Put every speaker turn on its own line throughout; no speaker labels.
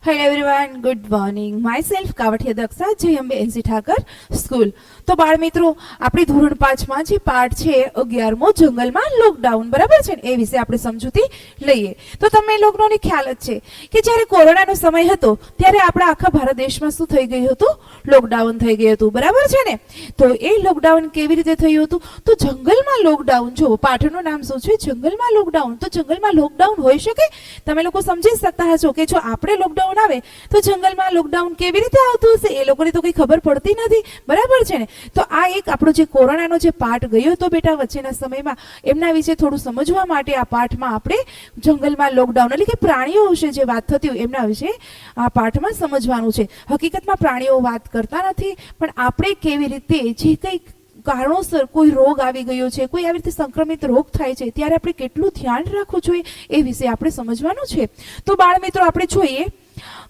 Hello everyone, good morning. Myself Kavathiya Daksha Jayambe NC Thakar school. તો બાળ મિત્રો, આપણી ધોરણ 5 માં જે પાઠ છે 11મો જંગલમાં લોકડાઉન, બરાબર છે ને, એ વિશે આપણે સમજૂતી લઈએ. તો તમને લોકોને ખ્યાલ જ છે કે જ્યારે કોરોનાનો સમય હતો ત્યારે આપણા આખા ભારત દેશમાં શું થઈ ગયું હતું? લોકડાઉન થઈ ગયું હતું, બરાબર છે ને. તો એ લોકડાઉન કેવી રીતે થયું હતું? તો જંગલમાં લોકડાઉન, જો પાઠનું નામ શું છે? જંગલમાં લોકડાઉન. તો જંગલમાં લોકડાઉન હોઈ શકે? તમે લોકો સમજી શકતા હશો કે જો આપણે લોકડાઉન આવે તો જંગલમાં લોકડાઉન કેવી રીતે આવતું હશે? એ લોકોને તો કઈ ખબર પડતી નથી, બરાબર છે ને. તો આ એક આપણો જે કોરોનાનો જે પાઠ ગયો હતો બેટા વચ્ચેના સમયમાં, એમના વિશે થોડું સમજવા માટે આ પાઠમાં આપણે જંગલમાં લોકડાઉન એટલે કે પ્રાણીઓ વિશે જે વાત થતી હોય એમના વિશે આ પાઠમાં સમજવાનું છે. હકીકતમાં પ્રાણીઓ વાત કરતા નથી, પણ આપણે કેવી રીતે જે કંઈ કારણોસર કોઈ રોગ આવી ગયો છે, કોઈ આવી રીતે સંક્રમિત રોગ થાય છે, ત્યારે આપણે કેટલું ધ્યાન રાખવું જોઈએ એ વિશે આપણે સમજવાનું છે. તો બાળ મિત્રો, આપણે જોઈએ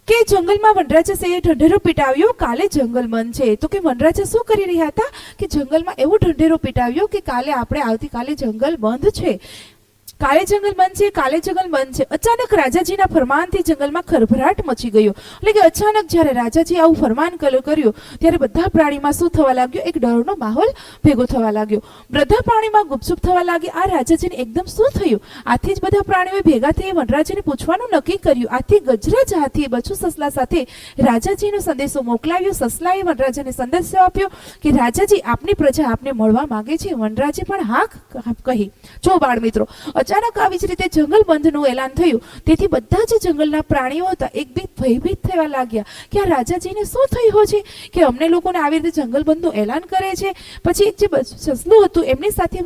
કે જંગલમાં વનરાજસિંહે ઢંઢેરો પીટાવ્યો, કાલે જંગલ બંધ છે. તો કે વનરાજા શું કરી રહ્યા હતા કે જંગલમાં એવો ઢંઢેરો પીટાવ્યો કે કાલે આવતીકાલે જંગલ બંધ છે, કાલે જંગલ બંધ છે, કાલે જંગલ બંધ છે. અચાનક રાજાજીના ફરમાનથી જંગલમાં ખળભળાટ મચી ગયો. એટલે કે અચાનક જ્યારે રાજાજી આવું ફરમાન કર્યું ત્યારે બધા પ્રાણીમાં શું થવા લાગ્યો? એક ડરનો માહોલ ભેગો થવા લાગ્યો. બધા પ્રાણીમાં ગુપચુપ થવા લાગી. આ રાજાજીને એકદમ શું થયું? આથી જ બધા પ્રાણીઓ ભેગા થઈ વનરાજાને પૂછવાનું નક્કી કર્યું. આથી ગજરાજ હાથી બચુ સસલા સાથે રાજાજીનો સંદેશો મોકલાવ્યો. સસલાએ વનરાજાને સંદેશો આપ્યો કે રાજાજી, આપની પ્રજા આપને મળવા માંગે છે. વનરાજે પણ હા કહી. જો બાળ મિત્રો, અચાનક આવી જ રીતે જંગલ બંધનું એલાન થયું. તેથી બધા જ જંગલના પ્રાણીઓ હતા એકબીજ ભયભીત થવા લાગ્યા કે આ રાજાજીને શું થયું છે કે અમને લોકોને આવી રીતે જંગલ બંધનું એલાન કરે છે. પછી જે સસલું હતું એમની સાથે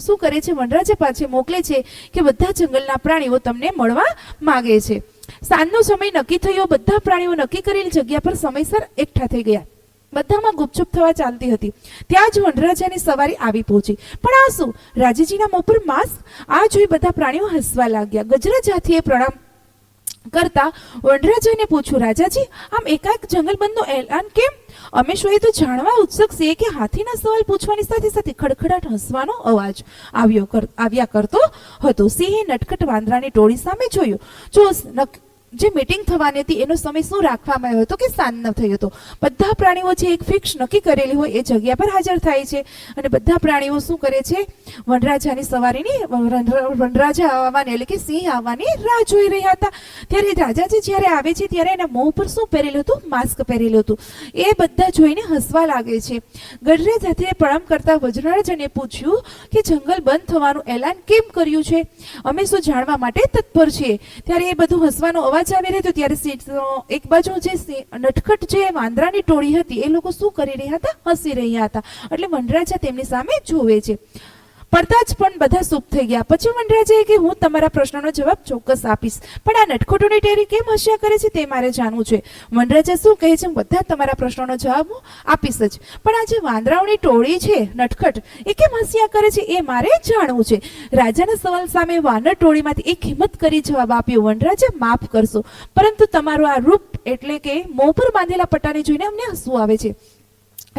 શું કરે છે? વનરાજા પાસે મોકલે છે કે બધા જંગલના પ્રાણીઓ તમને મળવા માંગે છે. સાંજનો સમય નક્કી થયો. બધા પ્રાણીઓ નક્કી કરેલી જગ્યા પર સમયસર એકઠા થઈ ગયા. બધામાં ગુપચુપ થવા ચાલતી હતી. ત્યાં જ વનરાજાની સવારી આવી પહોંચી. પણ આ શું? રાજાજીના મોં પર માસ્ક. આ જોઈ બધા પ્રાણીઓ હસવા લાગ્યા. ગજરાજ હાથીએ પ્રણામ કરતા વનરાજાને પૂછ્યું, રાજાજી, આમ એકાએક જંગલ બંધનું એલાન કેમ? અમે શું એ તો જાણવા ઉત્સુક છીએ કે હાથીના સવાલ પૂછવાની સાથે સાથે ખડખડાટ હસવાનો અવાજ આવ્યા કરતો હતો. સિંહે નટખટ વાંદરાની ટોળી સામે જોયું. જો જે મીટિંગ થવાની હતી એનો સમય શું રાખવામાં આવ્યો હતો કે સાંજનો થયો હતો. બધા પ્રાણીઓ જે એક ફિક્સ નક્કી કરેલી હોય એ જગ્યા પર હાજર થાય છે અને બધા પ્રાણીઓ શું કરે છે? વનરાજાની સવારીની વનરાજા આવવાની એટલે કે સિંહ આવવાની રાહ જોઈ રહ્યા હતા. ત્યારે રાજાજી જ્યારે આવે છે ત્યારે એના મોં પર શું પહેરેલું હતું? માસ્ક પહેરેલું હતું. એ બધા જોઈને હસવા લાગે છે. ગજરાજ હાથીને પ્રણામ કરતા વનરાજાને પૂછ્યું કે જંગલ બંધ થવાનું એલાન કેમ કર્યું છે? અમે શું જાણવા માટે તત્પર છીએ. ત્યારે એ બધું હસવાનો અવાજ આવી રહ્યો. ત્યારે એક બાજુ જે નટખટ જે વાંદરાની ટોળી હતી એ લોકો શું કરી રહ્યા હતા? હસી રહ્યા હતા. એટલે વનરાજા તેમની સામે જોવે છે. પડતા જ પણ બધા ચૂપ થઈ ગયા. પછી વનરાજાએ કે હું તમારા પ્રશ્નનો જવાબ ચોક્કસ આપીશ, પણ આ નટખટોની ટેરી કેમ હસ્યા કરે છે તે મારે જાણવું છે. વનરાજા શું કહે છે? બધા તમારા પ્રશ્નોનો જવાબ હું આપીશ જ, પણ આ જે વાંદરાઓની ટોળી છે નટખટ, એ કેમ હસ્યા કરે છે એ મારે જાણવું છે. રાજાના સવાલ સામે વાનર ટોળીમાંથી એક હિંમત કરી જવાબ આપ્યો, વનરાજા, માફ કરશો, પરંતુ તમારું આ રૂપ એટલે કે મોં પર બાંધેલા પટ્ટાને જોઈને અમને હસવું આવે છે.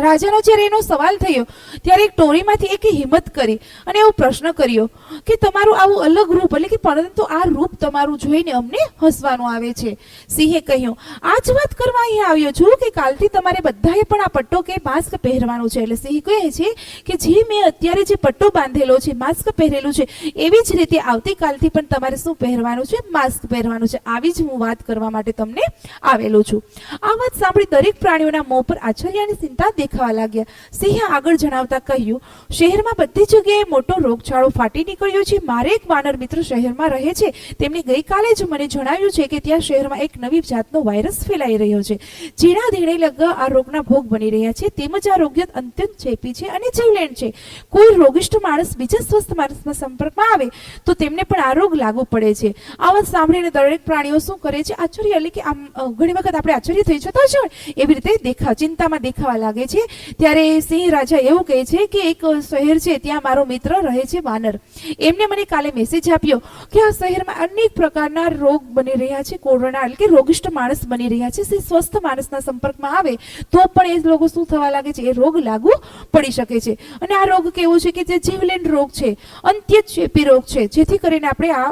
રાજાનો જ્યારે એનો સવાલ થયો ત્યારે એક ટોળીમાંથી એક હિંમત કરી અને એવો પ્રશ્ન કર્યો કે તમારું આવું અલગ રૂપ એટલે કે પરંતુ આ રૂપ તમારું જોઈને અમને હસવાનું આવે છે. સિંહે કહ્યું, આ જ વાત કરવા અહીંયા આવ્યો છું કે કાલથી તમારે બધાએ પણ આ પટ્ટો કે માસ્ક પહેરવાનું છે. એટલે સિંહ કહે છે કે જે મેં અત્યારે જે પટ્ટો બાંધેલો છે, માસ્ક પહેરેલું છે, એવી જ રીતે આવતીકાલથી પણ તમારે શું પહેરવાનું છે? માસ્ક પહેરવાનું છે. આવી જ હું વાત કરવા માટે તમને આવેલો છું. આ વાત સાંભળી દરેક પ્રાણીઓના મોં પર આશ્ચર્યની ચિંતા દેખાવા લાગ્યા. સિંહે આગળ જણાવતા કહ્યું, શહેરમાં બધી જગ્યાએ મોટો રોગચાળો ફાટી નીકળ્યો છે. મારે એક વાનર મિત્ર શહેરમાં રહે છે. તેમણે ગઈકાલે જ મને જણાવ્યું છે કે ત્યાં શહેરમાં એક નવી જાતનો વાયરસ ફેલાઈ રહ્યો છે. જેના ધીણે લગા આ રોગના ભોગ બની રહ્યા છે. તેમજ આ રોગ અત્યંત ચેપી છે અને જીવલેણ છે. કોઈ રોગિષ્ઠ માણસ બીજા સ્વસ્થ માણસના સંપર્કમાં આવે તો તેમને પણ આ રોગ લાગુ પડે છે. આ વાત સાંભળીને દરેક પ્રાણીઓ શું કરે છે? આશ્ચર્ય એટલે કે આમ ઘણી વખત આપણે આશ્ચર્ય થઈ જતા હોય એવી રીતે ચિંતામાં દેખાવા લાગે છે. છે ત્યારે સિંહ રાજા એવું કહે છે કે એક શહેર છે, ત્યાં મારો મિત્ર રહે છે વાનર. એમને મને કાલે મેસેજ આપ્યો કે આ શહેરમાં અનેક પ્રકારના રોગ બની રહ્યા છે, કોરોના એટલે કે રોગિષ્ટ માણસ બની રહ્યા છે. સ્વસ્થ માણસના સંપર્કમાં આવે તો પણ એ લોકો શું થવા લાગે છે, એ રોગ લાગુ પડી શકે છે. અને આ રોગ કેવો છે કે જે જીવલેણ રોગ છે, અંત્યચેપી રોગ છે, જેથી કરીને આપણે આ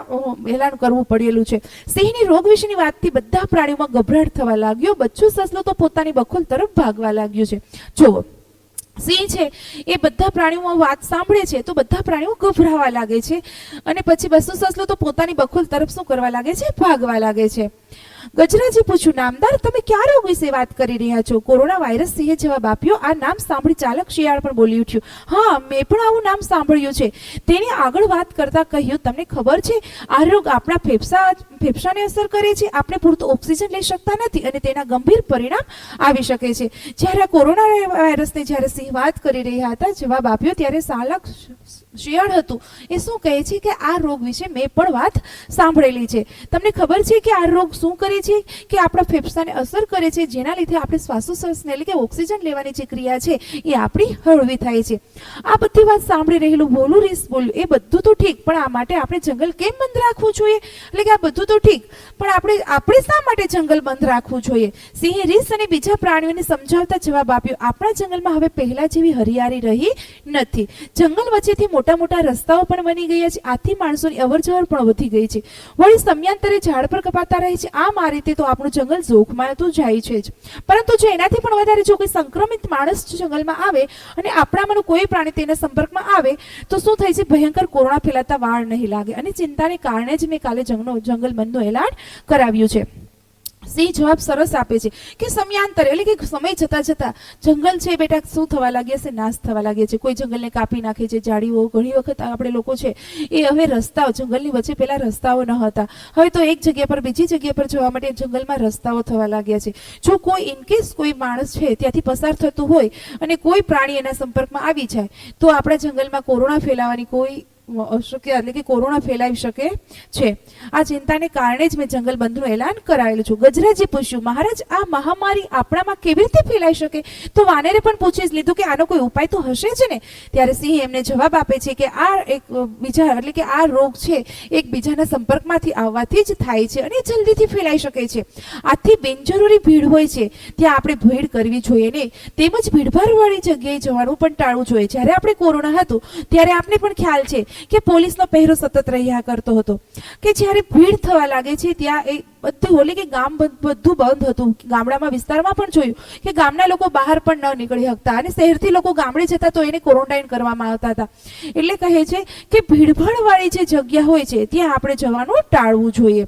એલાન કરવું પડેલું છે. સિંહની રોગ વિશેની વાતથી બધા પ્રાણીઓમાં ગભરાટ થવા લાગ્યો. બચ્ચું સસલું તો પોતાની બખોલ તરફ ભાગવા લાગ્યું છે. જુઓ, સિંહ છે એ બધા પ્રાણીઓ વાત સાંભળે છે તો બધા પ્રાણીઓ ગભરાવા લાગે છે, અને પછી બચ્ચું સસલું તો પોતાની બખોલ તરફ શું કરવા લાગે છે, ભાગવા લાગે છે. ગજરાજી પૂછ્યું, નામદાર તમે કયા રોગ વિશે વાત કરી રહ્યા છો? Corona virus. સિંહે જવાબ આપ્યો. આ નામ સાંભળી ચાલક શિયાળ પણ બોલી ઉઠ્યું, હા મેં પણ આવું નામ સાંભળ્યું છે. તેણે આગળ વાત કરતા કહ્યું, તમને ખબર છે આ રોગ આપણા ફેફસાને અસર કરે છે. આપણે પૂરતું ઓક્સિજન લઈ શકતા નથી અને તેના ગંભીર પરિણામ આવી શકે છે. જ્યારે કોરોના વાયરસને જ્યારે સિંહ વાત કરી રહ્યા હતા, જવાબ આપ્યો ત્યારે ચાલક શિયાળ હતું એ શું કહે છે કે આ રોગ વિશે મેં પણ વાત સાંભળેલી છે. તમને ખબર છે કે આ રોગ શું કરે છે કે આપણા ફેફસાને અસર કરે છે, જેના લીધે આપણે શ્વાસોશ્વાસને એટલે કે ઓક્સિજન લેવાની જે ક્રિયા છે એ આપણી હળવી થાય છે. આ બધી વાત સાંભળી રહેલું ભોલું રીસ બોલ્યું, એ બધું તો ઠીક, પણ આ માટે આપણે જંગલ કેમ બંધ રાખવું જોઈએ? એટલે કે આ બધું તો ઠીક, પણ આપણે શા માટે જંગલ બંધ રાખવું જોઈએ? સિંહે રીસ અને બીજા પ્રાણીઓને સમજાવતા જવાબ આપ્યો, આપણા જંગલમાં હવે પહેલા જેવી હરિયાળી રહી નથી. જંગલ વચ્ચેથી મોટા મોટા રસ્તાઓ પણ બની ગયા છે, આથી માણસોની અવરજવર પણ વધી ગઈ છે. વળી સમયાંતરે ઝાડ પર કપાતા રહે છે. આમ આ રીતે તો આપણું જંગલ જોખમાં તો જાય છે જ, પરંતુ જો એનાથી પણ વધારે જો કોઈ સંક્રમિત માણસ જંગલમાં આવે અને આપણામાંનું કોઈ પ્રાણી તેના સંપર્કમાં આવે તો શું થાય છે, ભયંકર કોરોના ફેલાતા વાર નહીં લાગે. અને ચિંતાને કારણે જ મેં કાલે જંગલ બંધનું એલાન કરાવ્યું છે. સિંહ જવાબ સરસ આપે છે કે સમયાંતરે એટલે કે સમય જતા જતા જંગલ છે બેટા શું થવા લાગ્યા છે, નાશ થવા લાગ્યા છે. કોઈ જંગલને કાપી નાખે છે, ઝાડીઓ. ઘણી વખત આપણે લોકો છે એ હવે રસ્તાઓ, જંગલની વચ્ચે પેલા રસ્તાઓ ન હતા, હવે તો એક જગ્યા પર બીજી જગ્યા પર જવા માટે જંગલમાં રસ્તાઓ થવા લાગ્યા છે. જો કોઈ ઇનકેસ કોઈ માણસ છે ત્યાંથી પસાર થતું હોય અને કોઈ પ્રાણી એના સંપર્કમાં આવી જાય તો આપણા જંગલમાં કોરોના ફેલાવાની કોઈ અશક્ય એટલે કે કોરોના ફેલાવી શકે છે. આ ચિંતાને કારણે જ મેં જંગલ બંધનું એલાન કરાયેલું છું. ગજરાજી પૂછ્યું, મહારાજ આ મહામારી આપણામાં કેવી રીતે ફેલાઈ શકે? તો વાનરે પણ પૂછી જ લીધું કે આનો કોઈ ઉપાય તો હશે જ ને. ત્યારે સિંહ એમને જવાબ આપે છે કે આ એક બીજા એટલે કે આ રોગ છે એકબીજાના સંપર્કમાંથી આવવાથી જ થાય છે અને જલ્દીથી ફેલાઈ શકે છે. આથી બિનજરૂરી ભીડ હોય છે ત્યાં આપણે ભીડ કરવી જોઈએ નહીં, તેમજ ભીડભાડવાળી જગ્યાએ જવાનું પણ ટાળવું જોઈએ. જ્યારે આપણે કોરોના હતું ત્યારે આપને પણ ખ્યાલ છે કે પોલીસનો પહેરો સતત રહ્યા કરતો હતો, કે જ્યારે ભીડ થવા લાગે છે ત્યાં એ બધું ઓલે કે ગામ બધું બંધ હતું. ગામડામાં વિસ્તારમાં પણ જોયું કે ગામના લોકો બહાર પણ ન નીકળી શકતા અને શહેરથી લોકો ગામડે જતા તો એને ક્વોરન્ટાઇન કરવામાં આવતા હતા. એટલે કહે છે કે ભીડભાડવાળી જે જગ્યા હોય છે ત્યાં આપણે જવાનું ટાળવું જોઈએ.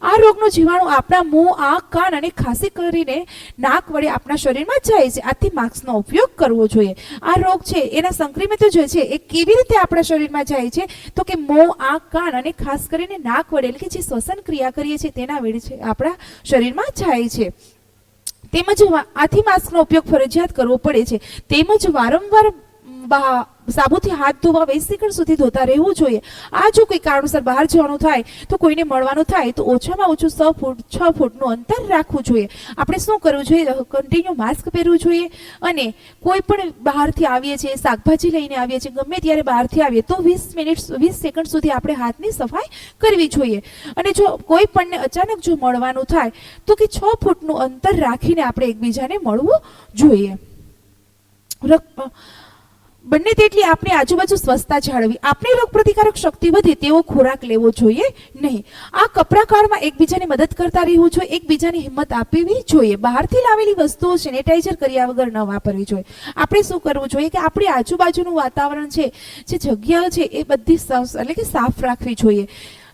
આ રોગનું જીવાણુ આપણા મોં, આંખ, કાન અને ખાંસી કરીને નાક વડે આપણા શરીરમાં જાય છે. આથી માસ્કનો ઉપયોગ કરવો જોઈએ. આ રોગ છે એના સંક્રમિતો જે છે એ કેવી રીતે આપણા શરીરમાં જાય છે તો કે મોં, આંખ, કાન અને ખાસ કરીને નાક વડે એટલે કે જે શ્વસન ક્રિયા કરીએ છીએ તેના વડે છે આપણા શરીરમાં જાય છે. તેમજ આથી માસ્કનો ઉપયોગ ફરજિયાત કરવો પડે છે. તેમજ વારંવાર સાબુથી હાથ ધોવા 20 સેકન્ડ સુધી ધોતા રહેવું જોઈએ. આ જો કોઈ કારણોસર બહાર જવાનું થાય તો કોઈને મળવાનું થાય તો ઓછામાં ઓછું 6 ફૂટનું અંતર રાખવું જોઈએ. આપણે શું કરવું જોઈએ, કન્ટિન્યુ માસ્ક પહેરવું જોઈએ. અને કોઈ પણ બહારથી આવીએ છીએ, શાકભાજી લઈને આવીએ છીએ, ગમે ત્યારે બહારથી આવીએ તો 20 સેકન્ડ સુધી આપણે હાથની સફાઈ કરવી જોઈએ. અને જો કોઈ પણને અચાનક જો મળવાનું થાય તો કે 6 ફૂટનું અંતર રાખીને આપણે એકબીજાને મળવું જોઈએ. બંને તેટલી આપણી આજુબાજુ સ્વચ્છતા જાળવી. આપણી રોગ પ્રતિકારક શક્તિ વધે તેવો ખોરાક લેવો જોઈએ નહીં. આ કપરા કાળમાં એકબીજાને મદદ કરતા રહેવું જોઈએ, એકબીજાની હિંમત આપવી જોઈએ. બહારથી લાવેલી વસ્તુઓ સેનેટાઈઝર કર્યા વગર ન વાપરવી જોઈએ. આપણે શું કરવું જોઈએ કે આપણી આજુબાજુનું વાતાવરણ છે, જે જગ્યાઓ છે એ બધી એટલે કે સાફ રાખવી જોઈએ.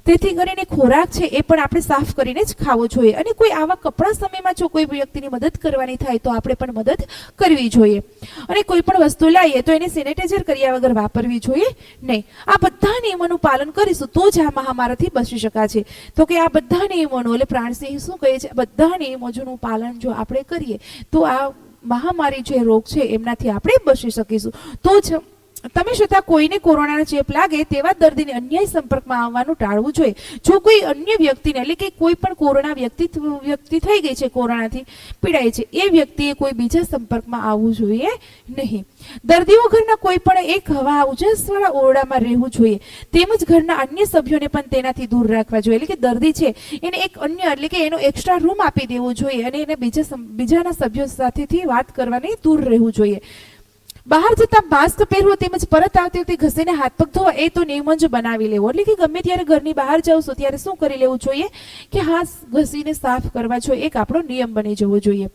તેથી કરીને ખોરાક છે એ પણ આપણે સાફ કરીને જ ખાવો જોઈએ. અને કોઈ આવા કપરા સમયમાં જો કોઈ વ્યક્તિની મદદ કરવાની થાય તો આપણે પણ મદદ કરવી જોઈએ. અને કોઈ પણ વસ્તુ લાવીએ તો એને સેનેટાઈઝર કર્યા વગર વાપરવી જોઈએ નહીં. આ બધા નિયમોનું પાલન કરીશું તો જ આ મહામારીથી બચી શકાશે. તો કે આ બધા નિયમોનું એટલે પ્રાણસિંહ શું કહે છે, બધા નિયમોનું પાલન જો આપણે કરીએ તો આ મહામારી જે રોગ છે એમનાથી આપણે બચી શકીશું. તો જ તમે છતાં કોઈને કોરોનાનો ચેપ લાગે તેવા દર્દીને અન્ય સંપર્કમાં આવવાનું ટાળવું જોઈએ. જો કોઈ અન્ય વ્યક્તિને એટલે કે કોઈ પણ કોરોના વ્યક્તિ થઈ ગઈ છે, કોરોનાથી પીડાય છે, એ વ્યક્તિએ કોઈ બીજા સંપર્કમાં આવવું જોઈએ નહીં. દર્દીઓ ઘરના કોઈ પણ એક હવા ઉજાસવાળા ઓરડામાં રહેવું જોઈએ. તેમજ ઘરના અન્ય સભ્યોને પણ તેનાથી દૂર રાખવા જોઈએ. એટલે કે દર્દી છે એને એક અન્ય એટલે કે એનો એક્સ્ટ્રા રૂમ આપી દેવો જોઈએ અને એને બીજાના સભ્યો સાથેથી વાત કરવાની દૂર રહેવું જોઈએ. બહાર જતા માસ્ક પહેરવો તેમજ પરત આવતી વખતે ઘસીને હાથ પગ ધોવા એ તો નિયમ જ બનાવી લેવો. એટલે કે ગમે ત્યારે ઘરની બહાર જાવ છો ત્યારે શું કરી લેવું જોઈએ કે હાથ ઘસીને સાફ કરવા જોઈએ. એક આપણો નિયમ બની જવો જોઈએ.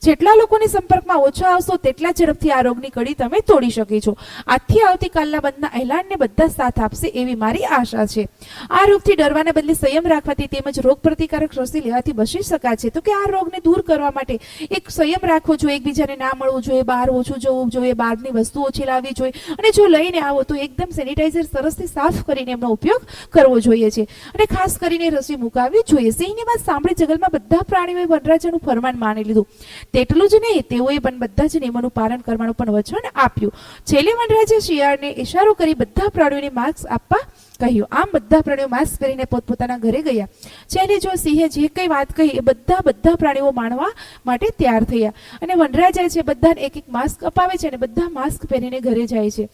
જેટલા લોકોની સંપર્કમાં ઓછા આવશો તેટલા ઝડપથી આ રોગની કડી તમે તોડી શકો છો. આજથી આવતીકાલના બંધના એલાનને બધા સાથ આપશે એવી મારી આશા છે. આ રોગથી ડરવાને બદલે સંયમ રાખવાથી તેમજ રોગ પ્રતિકારક રસી લેવાથી બચી શકાય છે. તો કે આ રોગને દૂર કરવા માટે એક સંયમ રાખવો જોઈએ, એકબીજાને ના મળવું જોઈએ, બહાર ઓછું જવું જોઈએ, બહારની વસ્તુ ઓછી લાવવી જોઈએ અને જો લઈને આવો તો એકદમ સેનિટાઈઝર સરસથી સાફ કરીને એમનો ઉપયોગ કરવો જોઈએ છે અને ખાસ કરીને રસી મુકાવવી જોઈએ. સિંહની વાત સાંભળી જંગલમાં બધા પ્રાણીઓએ વનરાજાનું ફરમાન માની લીધું. તેટલું જ નહીં, તેઓએ પણ બધા જ નિયમોનું પાલન કરવાનું પણ વચન આપ્યું. છેલ્લે વનરાજે શિયાળને ઇશારો કરી બધા પ્રાણીઓને માસ્ક આપવા કહ્યું. આમ બધા પ્રાણીઓ માસ્ક પહેરીને પોતપોતાના ઘરે ગયા. જેને જો સિંહે જે કઈ વાત કહી એ બધા પ્રાણીઓ માણવા માટે તૈયાર થયા અને વનરાજા છે બધાને એક એક માસ્ક અપાવે છે અને બધા માસ્ક પહેરીને ઘરે જાય છે.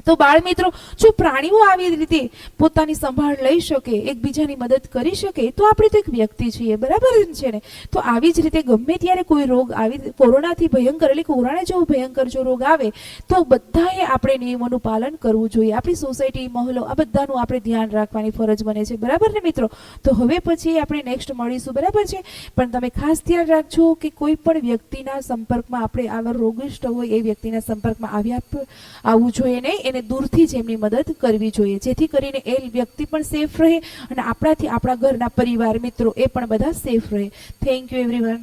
તો બાળ મિત્રો, જો પ્રાણીઓ આવી રીતે પોતાની સંભાળ લઈ શકે, એકબીજાની મદદ કરી શકે તો આપણે તો એક વ્યક્તિ છીએ, બરાબર છે ને? તો આવી જ રીતે ગમે ત્યારે કોઈ રોગ આવી કોરોનાથી ભયંકર એટલે કોરોના જેવો ભયંકર જો રોગ આવે તો બધાએ આપણે નિયમોનું પાલન કરવું જોઈએ. આપણી સોસાયટી, મહોલ્લો આ બધાનું આપણે ધ્યાન રાખવાની ફરજ બને છે, બરાબર ને મિત્રો? તો હવે પછી આપણે નેક્સ્ટ મળીશું, બરાબર છે? પણ તમે ખાસ ધ્યાન રાખજો કે કોઈ પણ વ્યક્તિના સંપર્કમાં આપણે આવા રોગિષ્ટ હોય એ વ્યક્તિના સંપર્કમાં આવવું જોઈએ નહીં. એને દૂરથી જ એમની મદદ કરવી જોઈએ જેથી કરીને એ વ્યક્તિ પણ સેફ રહે અને આપણાથી આપણા ઘરના પરિવાર, મિત્રો એ પણ બધા સેફ રહે. Thank you everyone.